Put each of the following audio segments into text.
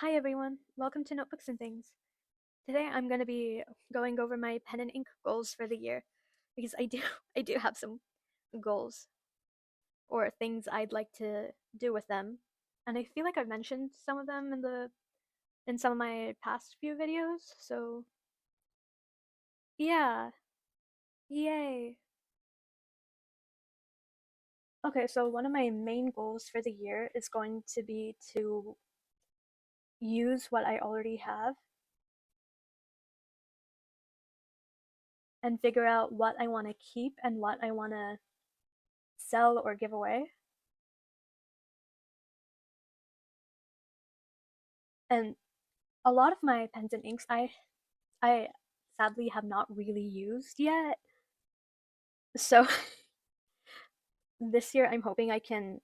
Hi everyone, welcome to Notebooks and Things. Today I'm going to be going over my pen and ink goals for the year because I do have some goals or things I'd like to do with them. And I feel like I've mentioned some of them in some of my past few videos. So, yeah. Yay. Okay, so one of my main goals for the year is going to be to use what I already have and figure out what I want to keep and what I want to sell or give away. And a lot of my pens and inks I sadly have not really used yet. So this year I'm hoping I can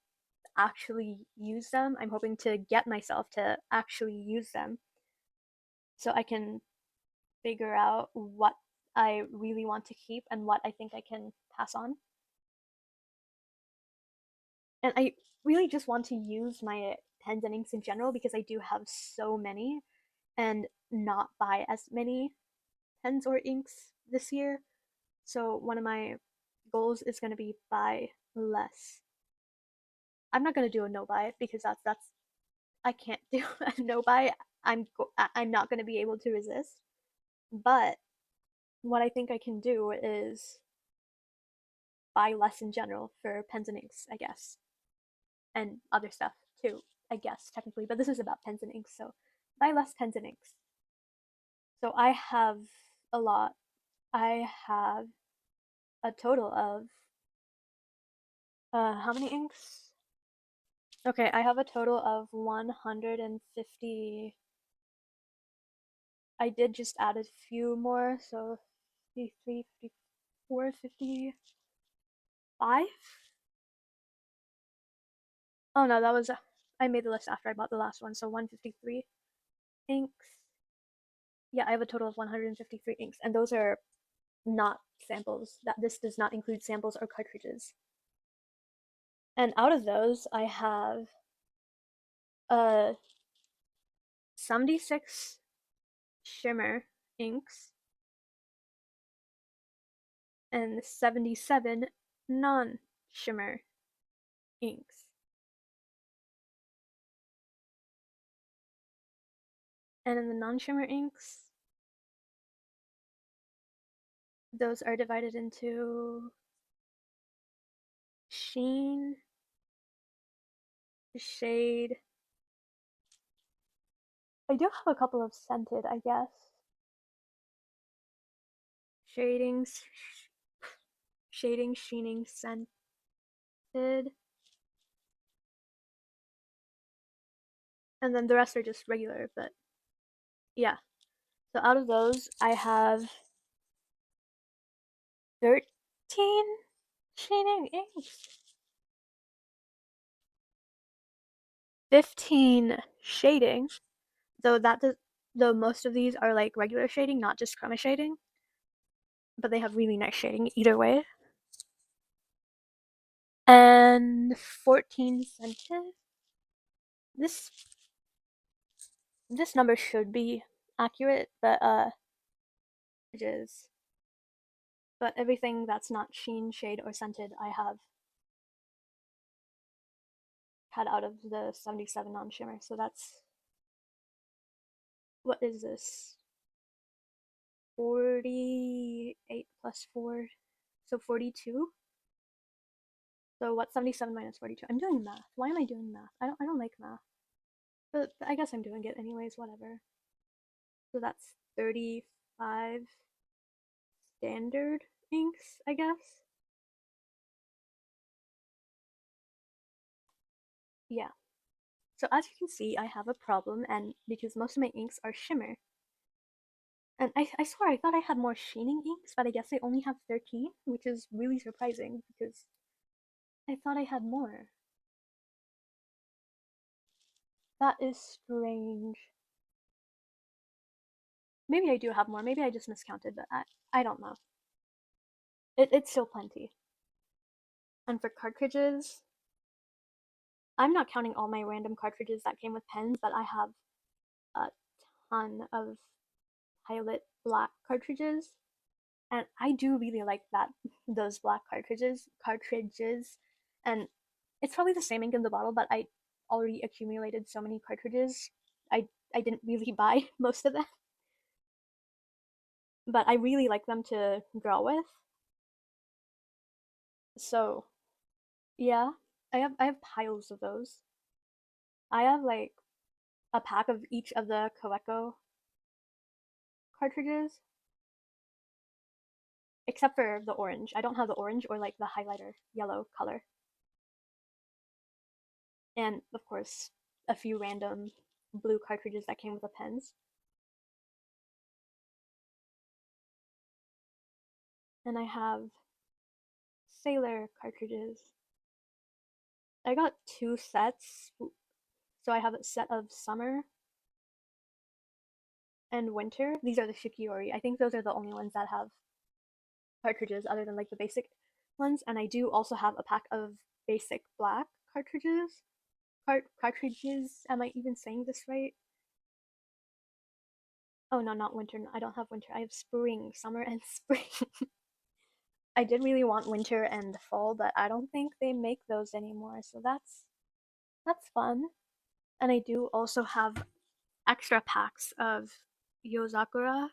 actually use them. I'm hoping to get myself to actually use them so I can figure out what I really want to keep and what I think I can pass on. And I really just want to use my pens and inks in general because I do have so many and not buy as many pens or inks this year. So one of my goals is going to be buy less. I'm not going to do a no buy because that's I can't do a no buy. I'm not going to be able to resist. But what I think I can do is buy less in general for pens and inks, I guess, and other stuff too, I guess technically. But this is about pens and inks, so buy less pens and inks. So I have a lot. I have a total of how many inks? Okay, I have a total of 150. I did just add a few more, so 53, 54, 55. Oh no, that was I made the list after I bought the last one, so 153 inks. Yeah, I have a total of 153 inks, and those are not samples. That this does not include samples or cartridges. And out of those, I have 76 shimmer inks and 77 non-shimmer inks. And in the non-shimmer inks, those are divided into sheen, shade. I do have a couple of scented, I guess. Shadings, shading, sheening, scented. And then the rest are just regular, but yeah. So out of those, I have 13 shading inks, 15 shading, though though most of these are like regular shading, not just chroma shading, but they have really nice shading either way. And 14 scented. This this number should be accurate, but it is. But everything that's not sheen, shade, or scented, I have had out of the 77 non-shimmer. So that's what is this? 48 plus 4, so 42. So what's 77 minus 42? I'm doing math. Why am I doing math? I don't like math. But I guess I'm doing it anyways, whatever. So that's 35 standard inks, I guess. Yeah. So as you can see, I have a problem, and because most of my inks are shimmer. And I swear I thought I had more sheening inks, but I guess I only have 13, which is really surprising because I thought I had more. That is strange. Maybe I do have more. Maybe I just miscounted, but I don't know. It's still plenty. And for cartridges, I'm not counting all my random cartridges that came with pens, but I have a ton of Pilot black cartridges, and I do really like that those black cartridges, and it's probably the same ink in the bottle, but I already accumulated so many cartridges. I didn't really buy most of them, but I really like them to draw with. So yeah, I have piles of those. I have like a pack of each of the Coleco cartridges, except for the orange. I don't have the orange or like the highlighter yellow color. And of course, a few random blue cartridges that came with the pens. And I have Sailor cartridges. I got two sets, so I have a set of summer and winter. These are the Shikiori. I think those are the only ones that have cartridges other than like the basic ones. And I do also have a pack of basic black cartridges. Cartridges. Am I even saying this right? Oh no, not winter. No, I don't have winter. I have spring, summer, and spring. I did really want winter and fall, but I don't think they make those anymore. So that's fun. And I do also have extra packs of Yozakura,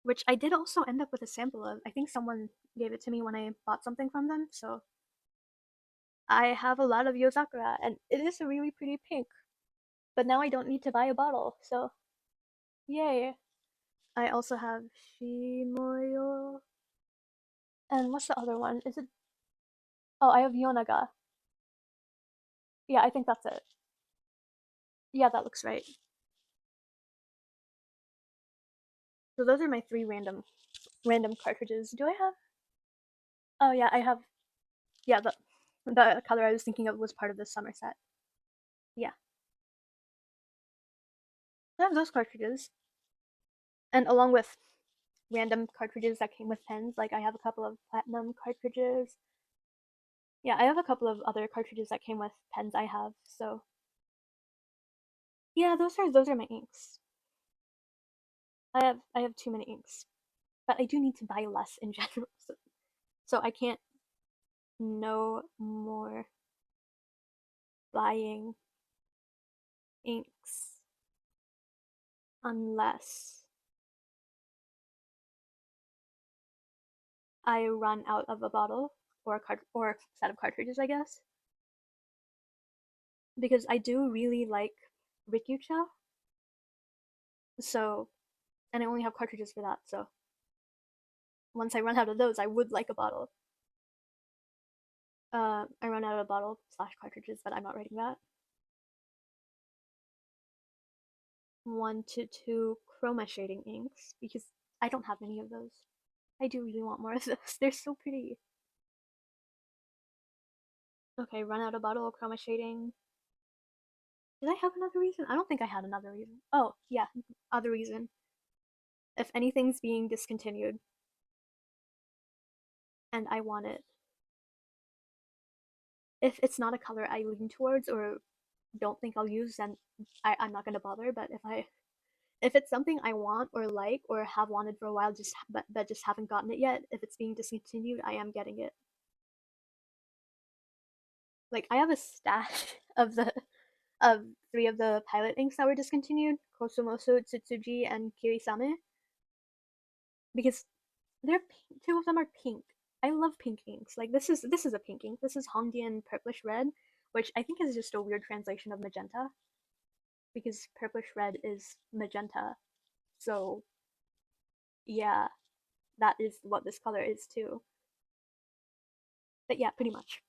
which I did also end up with a sample of. I think someone gave it to me when I bought something from them. So I have a lot of Yozakura, and it is a really pretty pink. But now I don't need to buy a bottle, so yay! I also have Shimoyo, and what's the other one? Is it? Oh, I have Yonaga. Yeah, I think that's it. Yeah, that looks right. So those are my three random cartridges. Do I have? Oh yeah, I have. Yeah, the color I was thinking of was part of the summer set. Yeah, I have those cartridges, and along with random cartridges that came with pens, like I have a couple of platinum cartridges. Yeah, I have a couple of other cartridges that came with pens I have. So yeah, those are my inks. I have too many inks, but I do need to buy less in general. So I can't no more buying inks unless I run out of a bottle or a set of cartridges, I guess. Because I do really like Rikucha, so and I only have cartridges for that. So once I run out of those, I would like a bottle. I run out of a bottle slash cartridges, but I'm not writing that. 1 to 2 chroma shading inks because I don't have many of those. I do really want more of those. They're so pretty. Okay, run out a bottle of chroma shading. Did I have another reason? I don't think I had another reason. Oh, yeah, other reason. If anything's being discontinued and I want it, if it's not a color I lean towards or don't think I'll use, then I'm not gonna bother. But if it's something I want or like or have wanted for a while, but just haven't gotten it yet, if it's being discontinued, I am getting it. Like I have a stash of three of the pilot inks that were discontinued, Kosumosu, Tsutsuji, and Kirisame, because they're two of them are pink. I love pink inks. Like this is a pink ink. This is Hongdian Purplish Red, which I think is just a weird translation of magenta because purplish red is magenta. So yeah, that is what this color is too. But yeah, pretty much.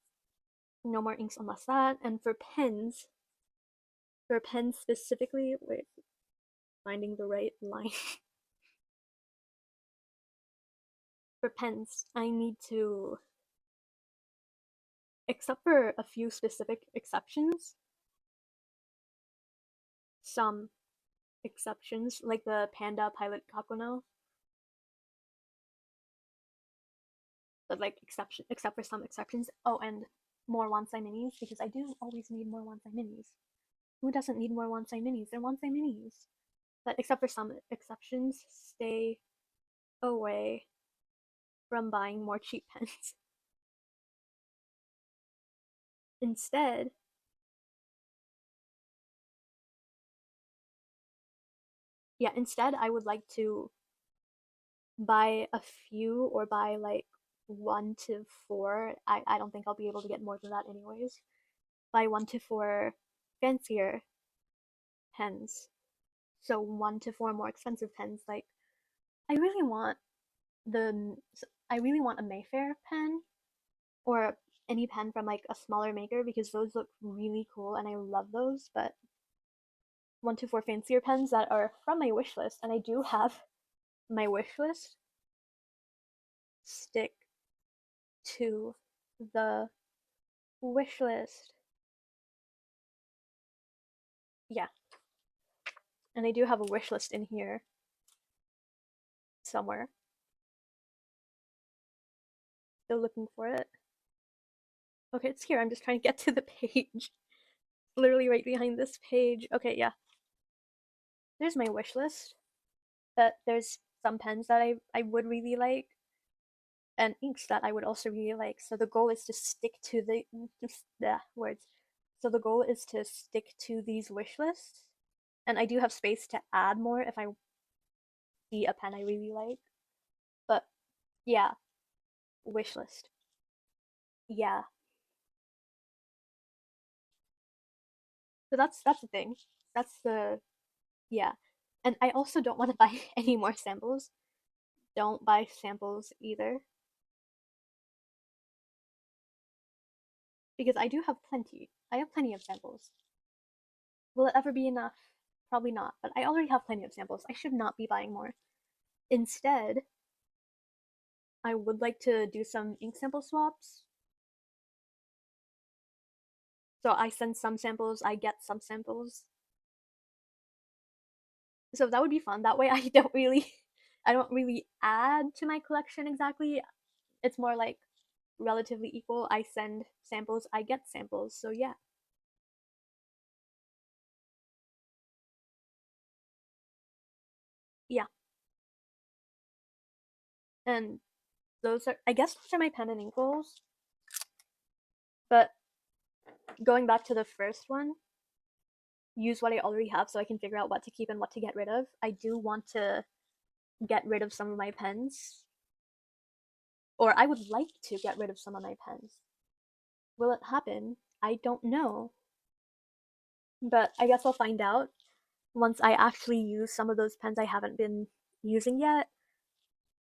No more inks unless that. And for pens specifically, wait, finding the right line. For pens, I need to, except for a few specific exceptions, some exceptions, like the Panda Pilot Kakuno, but like except for some exceptions. Oh, and more Wansai minis because I do always need more Wansai minis. Who doesn't need more Wansai minis? They're Wansai minis. But except for some exceptions, stay away from buying more cheap pens. Instead, yeah, instead I would like to buy a few or buy like 1 to 4. I don't think I'll be able to get more than that anyways. Buy 1 to 4 fancier pens. So 1 to 4 more expensive pens. Like I really want the I really want a Mayfair pen or any pen from like a smaller maker because those look really cool and I love those. But 1 to 4 fancier pens that are from my wish list, and I do have my wish list stick to the wish list. Yeah, and I do have a wish list in here somewhere. Still looking for it. Okay, it's here. I'm just trying to get to the page. Literally right behind this page. Okay, yeah. There's my wish list. But there's some pens that I would really like and inks that I would also really like. So the goal is to stick to the words. So the goal is to stick to these wish lists. And I do have space to add more if I see a pen I really like. But yeah, wish list. Yeah. So that's the thing. That's the yeah. And I also don't want to buy any more samples. Don't buy samples either. Because I do have plenty. I have plenty of samples. Will it ever be enough? Probably not, but I already have plenty of samples. I should not be buying more. Instead, I would like to do some ink sample swaps. So I send some samples, I get some samples. So that would be fun. That way I don't really add to my collection exactly. It's more like relatively equal. I send samples, I get samples. So yeah. Yeah. And those are I guess those are my pen and ink goals. But going back to the first one, use what I already have so I can figure out what to keep and what to get rid of. I do want to get rid of some of my pens, or I would like to get rid of some of my pens. Will it happen? I don't know, but I guess I'll find out once I actually use some of those pens I haven't been using yet,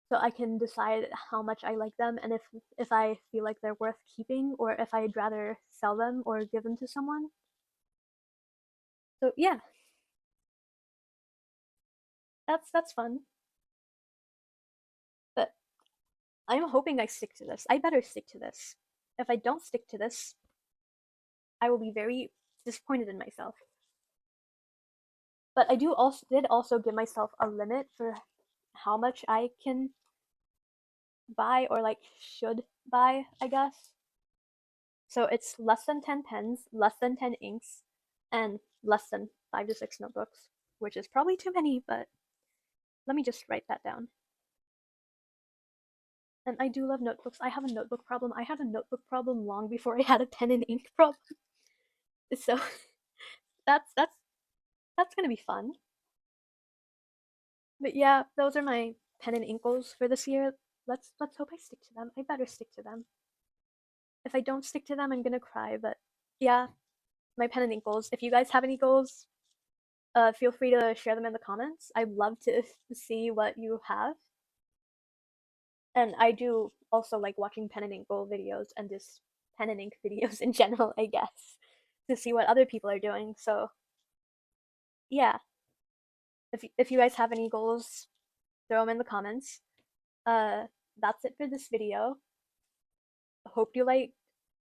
so I can decide how much I like them and if I feel like they're worth keeping or if I'd rather sell them or give them to someone. So yeah, that's fun. But I'm hoping I stick to this. I better stick to this. If I don't stick to this, I will be very disappointed in myself. But I did also give myself a limit for how much I can buy or like should buy, I guess. So it's less than 10 pens, less than 10 inks, and less than 5 to 6 notebooks, which is probably too many, but let me just write that down. And I do love notebooks. I have a notebook problem. I had a notebook problem long before I had a pen and ink problem. So that's that's gonna be fun. But yeah, those are my pen and ink goals for this year. Let's hope I stick to them. I better stick to them. If I don't stick to them, I'm gonna cry. But yeah, my pen and ink goals. If you guys have any goals, feel free to share them in the comments. I'd love to see what you have. And I do also like watching pen and ink goal videos and just pen and ink videos in general, I guess, to see what other people are doing. So yeah, if you guys have any goals, throw them in the comments. Uh, that's it for this video. Hope you like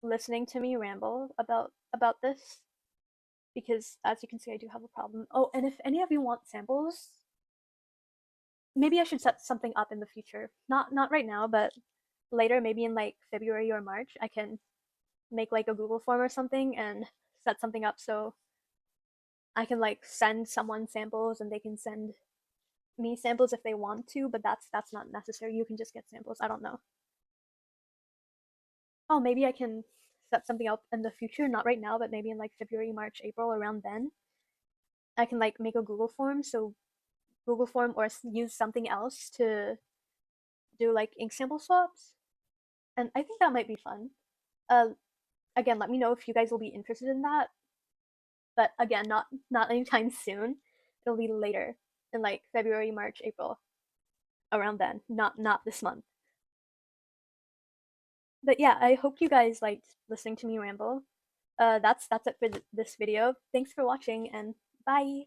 listening to me ramble about this because as you can see I do have a problem. Oh, and if any of you want samples, maybe I should set something up in the future. Not right now, but later, maybe in like February or March, I can make like a Google form or something and set something up so I can like send someone samples and they can send me samples if they want to, but that's not necessary. You can just get samples. I don't know. Oh, maybe I can set something up in the future, not right now, but maybe in like February, March, April, around then. I can like make a Google form, so Google form or use something else to do like ink sample swaps. And I think that might be fun. Uh, Again, let me know if you guys will be interested in that. But again, not anytime soon. It'll be later in like February, March, April, around then. Not this month. But yeah, I hope you guys liked listening to me ramble. That's it for this video. Thanks for watching and bye.